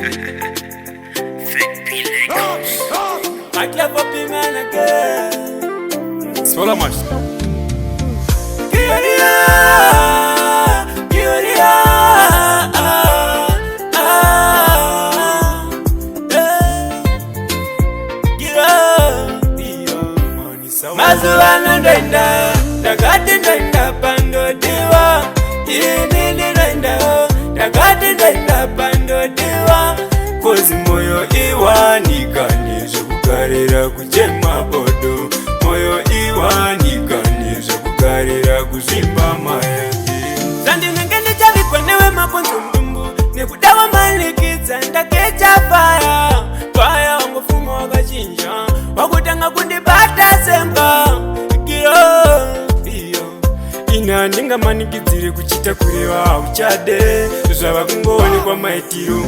I clap up him man again. Swallow much. Mazuvana ndenda, ndakati ndenda pandodiwa. Inini ndenda, ndakati ndenda pandodiwa. Kozi moyo iwanikaniza kugarira kuchema bodo. Moyo iwanikaniza kugarira kuzimba mayagi. Zandi nengeni chavikwa newe maponzo mdumbu. Nekudawa malikidza ndakecha faya. Faya wangofunga wakachinja. Wakutanga kundibata semba. Ina ndinga manikidzire kuchita kureva uchade. Zvava kungone kwa maitiro.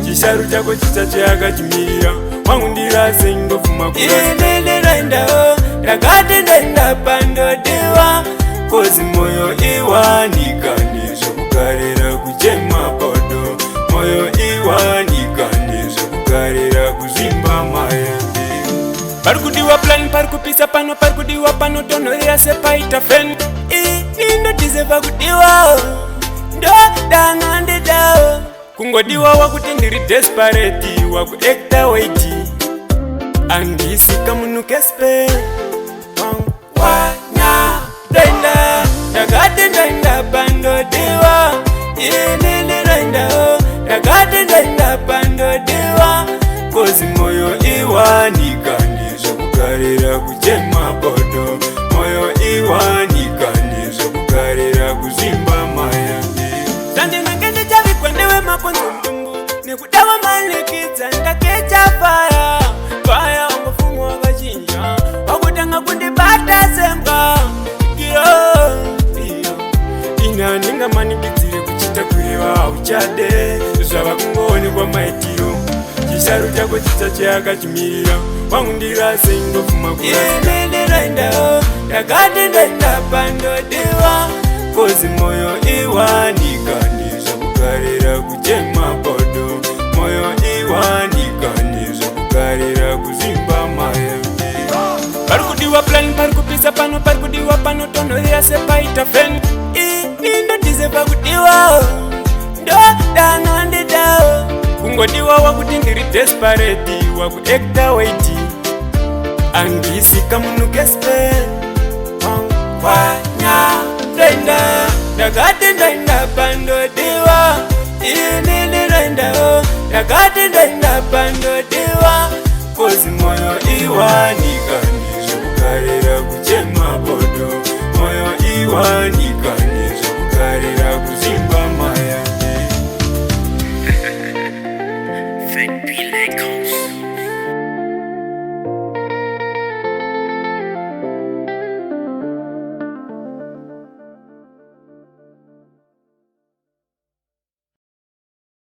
Chisharu chako chichacho yakachimirira. Wangu ndirase indofuma kurasa. Inini ndaendao, ndakati ndaenda pandodiwa. Kozi moyo iwanikaniza kugarira kuchema bodo. Moyo iwanikaniza kugarira kuzimba mayembe. Parikudiwa plan, parikupisa pano, parikudiwa pano. Tonorira sepaita fen. Nindo tizeva kudiwa. Ndo danga ndidao. Kungodiwa wakuti ndiri desperate. Waku ekta waiti. Andisika munukespe. Wanya ndenda, ndakati ndenda pandodiwa. Inini ndenda, ndakati ndenda pandodiwa. Kozi moyo iwanikaniza kugarira kuchema bodo. Moyo iwanikaniza kugarira kuzimba mayambi. Zandi nengeni chavikwa newe maponzo mdumbu. Nekudawa malikidza ndakecha faya. Faya wangofunga wakachinja. Wakutanga kundibata semba. Ina ndinga manikidzire kuchita kureva uchade. Zvava kungone kwa maitiro. Chisharu chako chichacho yakachimirira. Wangu ndirase indofuma kurasa. Inini ndaendao, ndakati ndaenda pandodiwa. Kozi moyo iwanikaniza kugarira kuchema bodo. Moyo iwanikaniza kugarira kuzimba mayembe. Parikudiwa plan, parikupisa pano, parikudiwa pano. Tonorira sepaita fen. Nindo tizeva kudiwa. Ndo danga ndidao. Kungodiwa wakuti ndiri desperate. Waku ekta waiti. Andisika munukespe. Wanya ndenda, ndakati ndenda pandodiwa. Inini ndenda, ndakati ndenda pandodiwa. Kozi moyo iwani